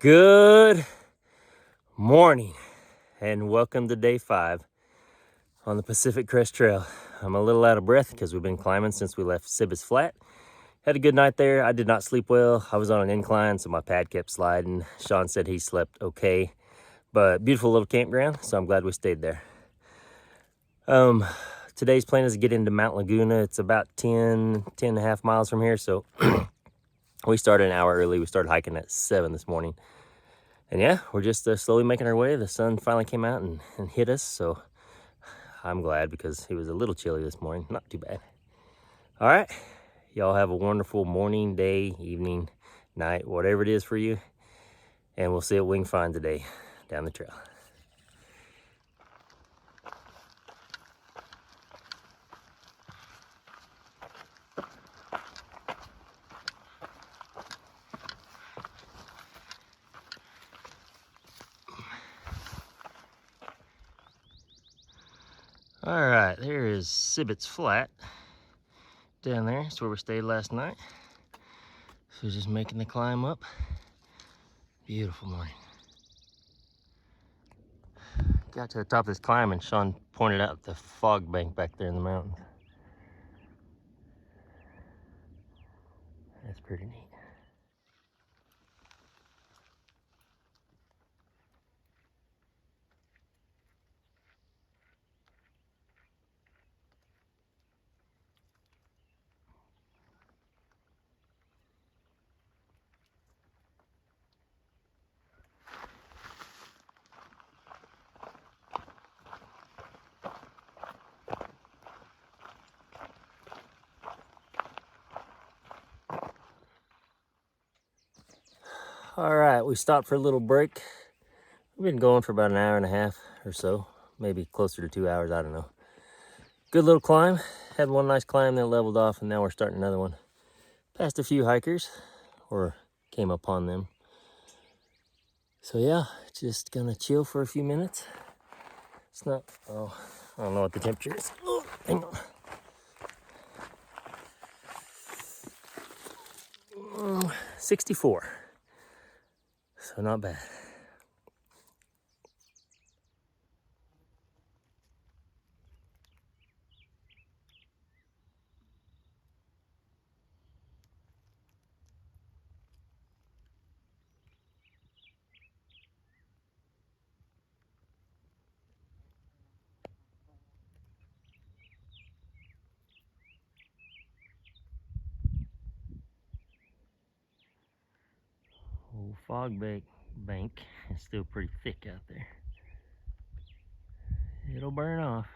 Good morning and welcome to day 5 on the Pacific Crest Trail. I'm a little out of breath because we've been climbing since we left Sibis Flat. Had a good night there. I did not sleep well. I was on an incline, so my pad kept sliding. Sean said he slept okay, but beautiful little campground, so I'm glad we stayed there. Today's plan is to get into Mount Laguna. It's about 10 and a half miles from here, so we started an hour early. We started hiking at 7 this morning. And yeah, we're just slowly making our way. The sun finally came out and hit us, so I'm glad because it was a little chilly this morning. Not too bad. All right, y'all have a wonderful morning, day, evening, night, whatever it is for you. And we'll see what we can find today down the trail. All right, there is Sibits Flat down there. That's where we stayed last night. So just making the climb up. Beautiful morning. Got to the top of this climb and Sean pointed out the fog bank back there in the mountains. That's pretty neat. All right, we stopped for a little break. We've been going for about an hour and a half or so, maybe closer to 2 hours, I don't know. Good little climb. Had one nice climb, then leveled off, and now we're starting another one. Passed a few hikers, or came upon them. So yeah, just gonna chill for a few minutes. It's not, oh, I don't know what the temperature is. Oh, hang on. 64. So not bad. Old fog bank is still pretty thick out there. It'll burn off.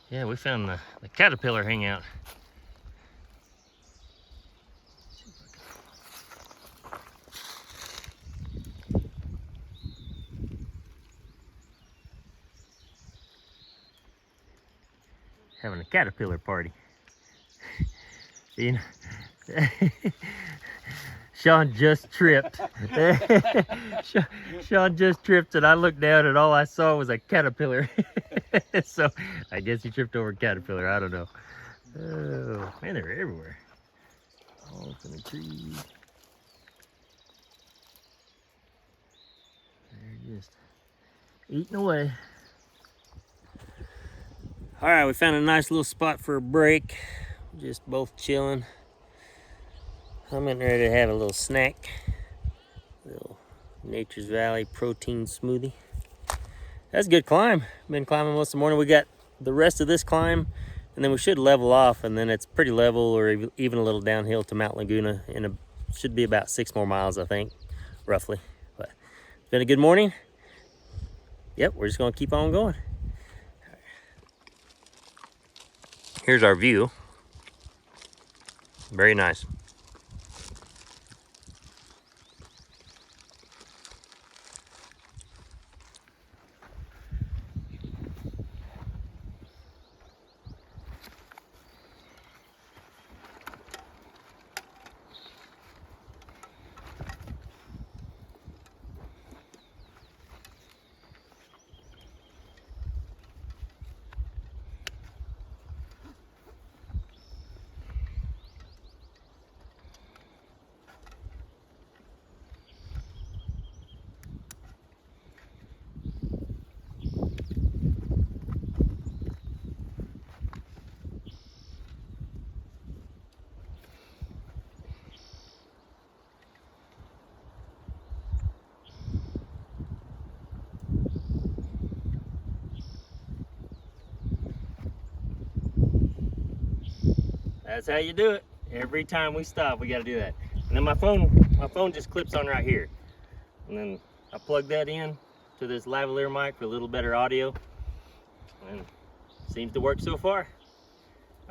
Yeah, we found the caterpillar hangout. Having a caterpillar party. You know, Sean just tripped. Sean just tripped and I looked down and all I saw was a caterpillar. So I guess he tripped over a caterpillar, I don't know. Oh, man, they're everywhere. All up in the trees. They're just eating away. All right, we found a nice little spot for a break. Just both chilling. I'm getting ready to have a little snack. Little Nature's Valley protein smoothie. That's a good climb. Been climbing most of the morning. We got the rest of this climb, and then we should level off, and then it's pretty level or even a little downhill to Mount Laguna. Should be about 6 more miles, I think, roughly. But it's been a good morning. Yep, we're just gonna keep on going. Here's our view. Very nice. That's how you do it. Every time we stop, we got to do that. And then my phone just clips on right here. And then I plug that in to this lavalier mic for a little better audio. And it seems to work so far.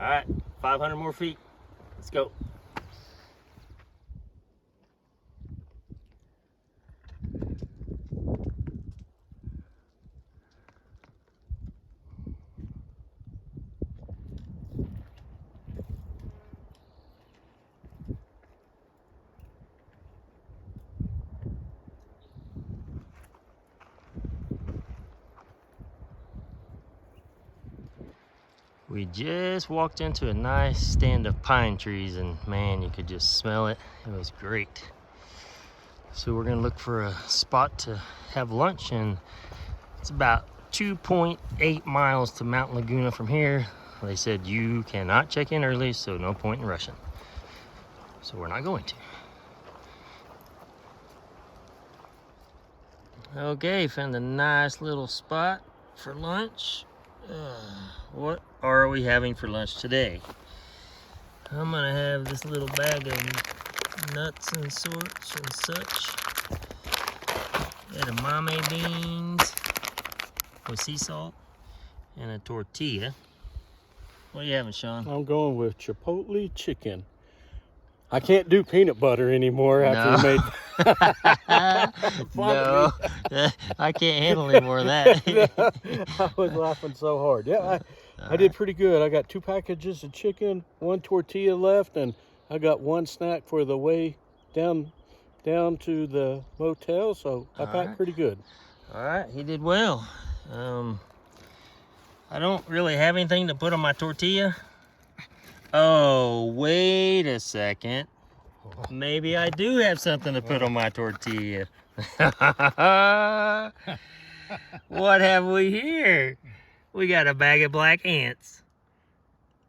All right, 500 more feet. Let's go. We just walked into a nice stand of pine trees, and man, you could just smell it. It was great. So we're gonna look for a spot to have lunch, and it's about 2.8 miles to Mount Laguna from here. They said you cannot check in early, so no point in rushing. So we're not going to. Okay, found a nice little spot for lunch. What are we having for lunch today? I'm gonna have this little bag of nuts and sorts and such. Edamame beans with sea salt and a tortilla. What are you having, Sean? I'm going with chipotle chicken. I can't do peanut butter anymore after you made No, I can't handle any more of that. I was laughing so hard. Yeah, I did pretty good. I got 2 packages of chicken, 1 tortilla left, and I got 1 snack for the way down to the motel, so I packed pretty good. All right, he did well. I don't really have anything to put on my tortilla. Oh, wait a second. Maybe I do have something to put on my tortilla. What have we here? We got a bag of black ants.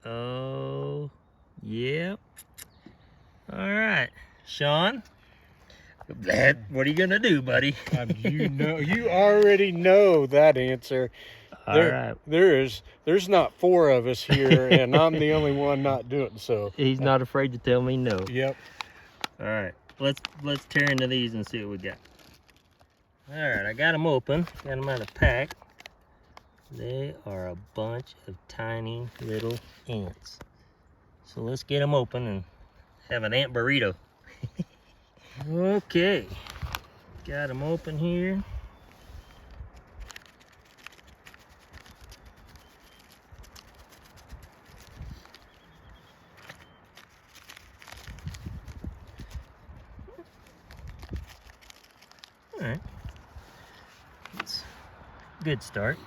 Oh, yep. All right, Sean. What are you gonna do, buddy? You already know that answer. All right. There's not 4 of us here, and I'm the only one not doing so. He's not afraid to tell me no. Yep. All right, let's tear into these and see what we got. All right, I got them open. Got them out of the pack. They are a bunch of tiny little ants. So let's get them open and have an ant burrito. Okay, got them open here. All right, it's a good start.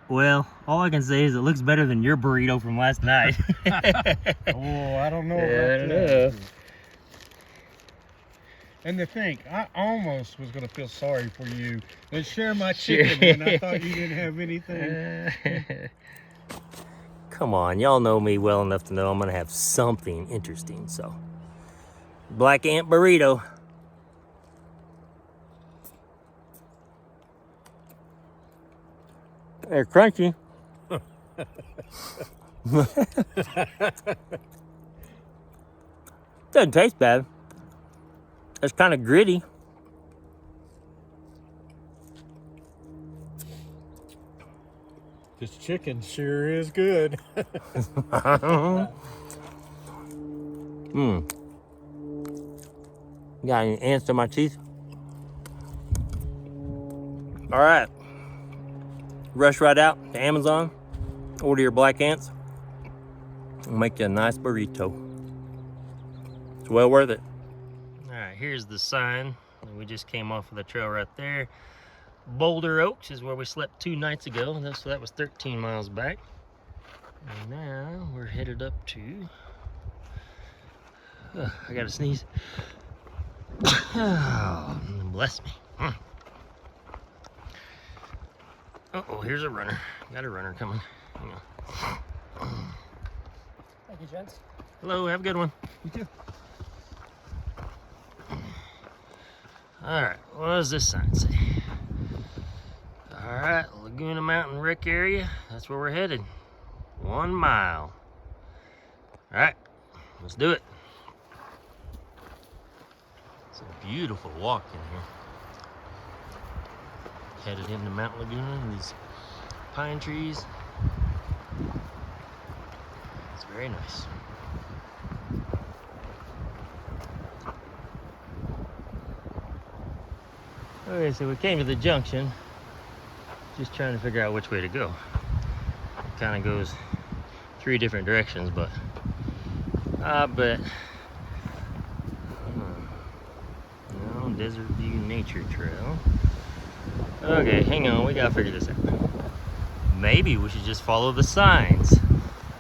Well, all I can say is it looks better than your burrito from last night. Oh, I don't know. I don't know. And to think, I almost was going to feel sorry for you and share my chicken when I thought you didn't have anything. Come on, y'all know me well enough to know I'm gonna have something interesting, so. Black ant burrito. They're crunchy. Doesn't taste bad. It's kind of gritty. This chicken sure is good. Mmm. Got any ants in my teeth? All right. Rush right out to Amazon. Order your black ants. We'll make you a nice burrito. It's well worth it. All right, here's the sign. We just came off of the trail right there. Boulder Oaks is where we slept 2 nights ago. So that was 13 miles back. And now we're headed up to... I gotta sneeze. Oh, bless me. Uh-oh, here's a runner. Got a runner coming. Hang on. Thank you, gents. Hello, have a good one. You too. All right, what does this sign say? All right, Laguna Mountain Rec Area. That's where we're headed. 1 mile. All right, let's do it. It's a beautiful walk in here. Headed into Mount Laguna and these pine trees. It's very nice. Okay, so we came to the junction. Just trying to figure out which way to go. It kind of goes 3 different directions, but I bet. No, Desert View Nature Trail. Okay, hang on, we gotta figure this out. Maybe we should just follow the signs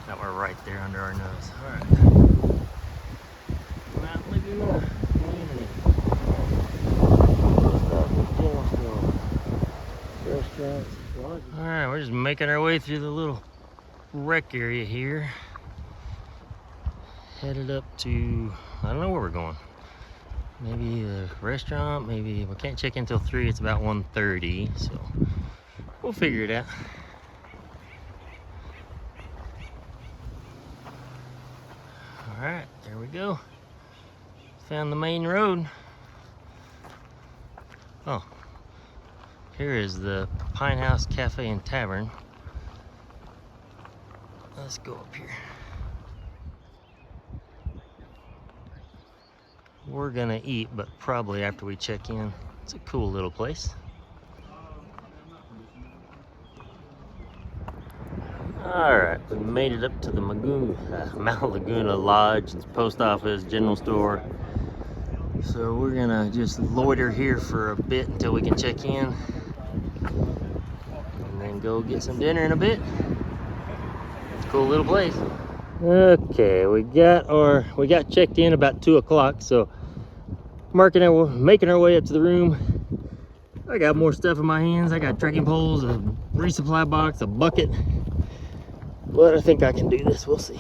that were right there under our nose. All right. Mount Laguna Community. Restaurants. All right, we're just making our way through the little rec area here. Headed up to, I don't know where we're going. Maybe a restaurant, maybe, we can't check in until 3, it's about 1:30, so we'll figure it out. All right, there we go. Found the main road. Oh, here is the Pine House Cafe and Tavern. Let's go up here. We're gonna eat, but probably after we check in. It's a cool little place. All right, we made it up to the Mount Laguna Lodge. It's post office, general store. So we're gonna just loiter here for a bit until we can check in, and then go get some dinner in a bit. It's a cool little place. Okay, we got checked in about 2 o'clock, so making our way up to the room. I got more stuff in my hands. I got trekking poles, a resupply box, a bucket. But I think I can do this, we'll see.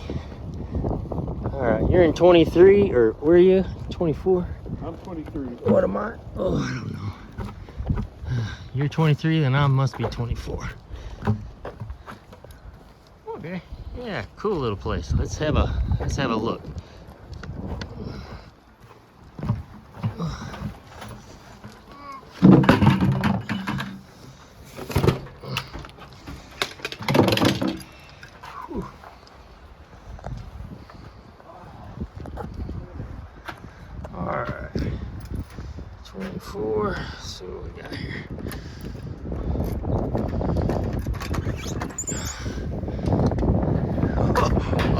All right, you're in 23, or where are you? 24? I'm 23. What am I? Oh, I don't know. You're 23, then I must be 24. Okay, yeah, cool little place. Let's have a look. All right, 24. So what we got here?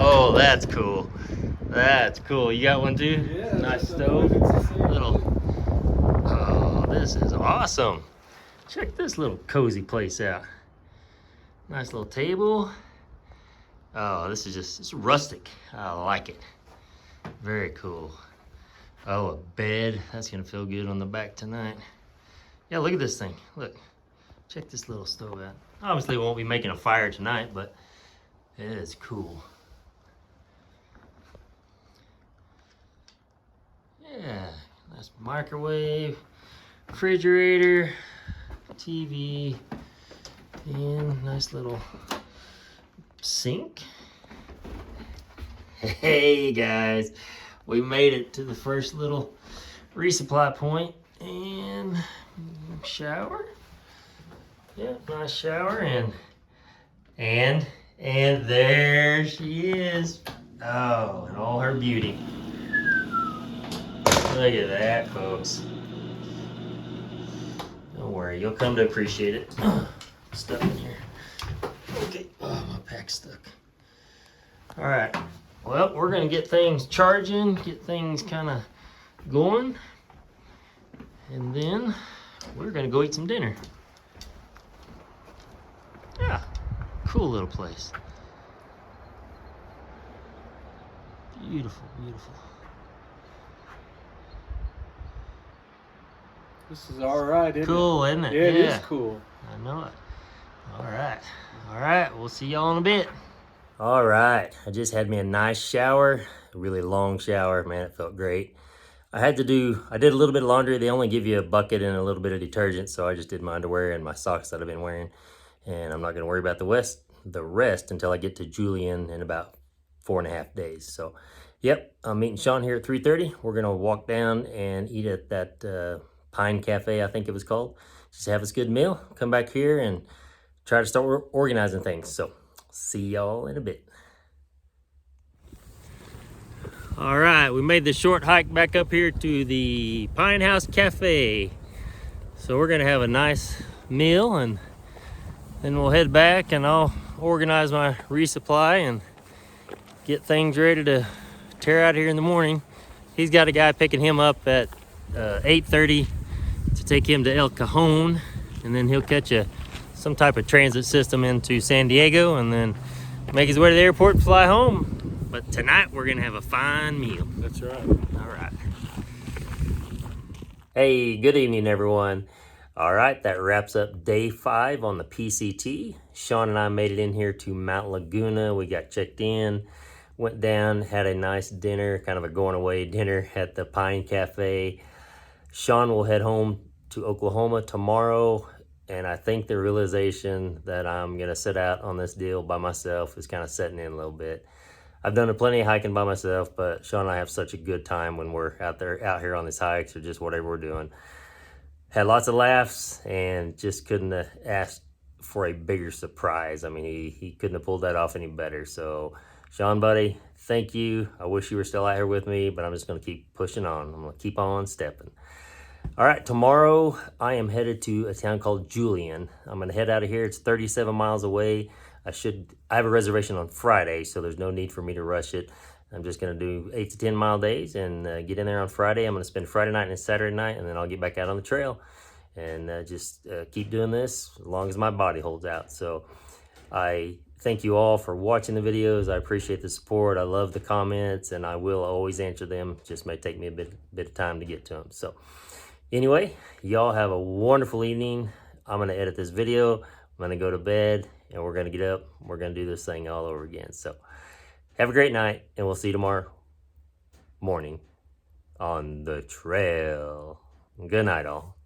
Oh, that's cool. That's cool. You got one too? Yeah. Nice stove. Little. Oh, this is awesome. Check this little cozy place out. Nice little table. Oh, this is just, it's rustic. I like it. Very cool. Oh, a bed. That's gonna feel good on the back tonight. Yeah, look at this thing. Look, check this little stove out. Obviously, we won't be making a fire tonight, but it is cool. Yeah, nice microwave, refrigerator, TV, and nice little sink. Hey guys, we made it to the first little resupply point and shower. Yeah, nice shower and there she is. Oh, in all her beauty. Look at that, folks. Don't worry, you'll come to appreciate it. Stuff in here. Okay, oh, my pack's stuck. All right, well, we're gonna get things charging, get things kind of going, and then we're gonna go eat some dinner. Yeah, cool little place. Beautiful, beautiful. This is all right, isn't Cool, isn't it? it? Yeah, it is cool. I know it. All right, we'll see y'all in a bit. All right, I just had me a nice shower, a really long shower. Man, it felt great. I did a little bit of laundry. They only give you a bucket and a little bit of detergent, so I just did my underwear and my socks that I've been wearing. And I'm not gonna worry about the rest until I get to Julian in about 4.5 days. So, yep, I'm meeting Sean here at 3:30. We're gonna walk down and eat at that Pine Cafe, I think it was called. Just have us a good meal, come back here and try to start organizing things. So, see y'all in a bit. All right, we made the short hike back up here to the Pine House Cafe. So we're gonna have a nice meal and then we'll head back and I'll organize my resupply and get things ready to tear out here in the morning. He's got a guy picking him up at 8:30 to take him to El Cajon, and then he'll catch some type of transit system into San Diego and then make his way to the airport and fly home. But tonight we're gonna have a fine meal. That's right. All right. Hey, good evening, everyone. All right, that wraps up day 5 on the PCT. Sean and I made it in here to Mount Laguna. We got checked in, went down, had a nice dinner, kind of a going away dinner at the Pine Cafe. Sean will head home to Oklahoma tomorrow, and I think the realization that I'm gonna set out on this deal by myself is kind of setting in a little bit. I've done plenty of hiking by myself, but Sean and I have such a good time when we're out here on these hikes or just whatever we're doing. Had lots of laughs and just couldn't have asked for a bigger surprise. I mean, he couldn't have pulled that off any better. So, Sean, buddy, thank you. I wish you were still out here with me, but I'm just going to keep pushing on. I'm going to keep on stepping. All right, tomorrow I am headed to a town called Julian. I'm going to head out of here. It's 37 miles away. I have a reservation on Friday, so there's no need for me to rush it. I'm just going to do 8 to 10 mile days and get in there on Friday. I'm going to spend Friday night and Saturday night, and then I'll get back out on the trail and just keep doing this as long as my body holds out. So I thank you all for watching the videos. I appreciate the support. I love the comments, and I will always answer them. Just may take me a bit of time to get to them. So anyway, y'all have a wonderful evening. I'm going to edit this video. I'm going to go to bed, and we're going to get up. We're going to do this thing all over again. So have a great night, and we'll see you tomorrow morning on the trail. Good night, all.